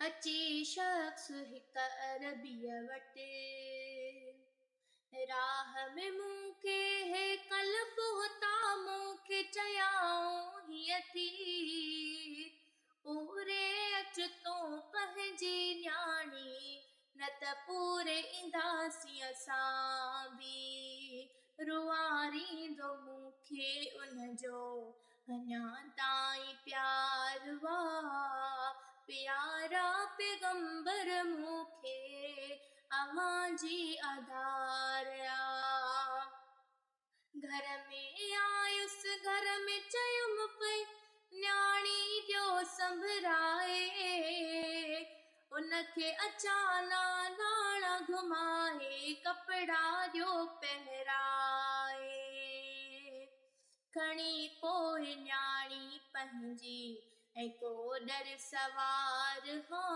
अची शख्स हिक अरबीअ वटि राह में मूंखे हे कल्ब होता मूंखे चयाऊं हीअ थी पूरे अच तो पंहिंजी न्याणी न त पूरे ईंदासीं असां बि रुआरींदो मूंखे उनजो अञा ताईं प्यार वा प्यारा पैगंबर मूंखे अव्हां जी आधार आ। घर में आयुसि घर में चयुमि पई न्याणी ॾियो संभराए उनखे अचाना नाणा घुमाए कपड़ा ॾियो पहिराए खणी पोइ न्याणी पंहिंजी ऐं को डर सवार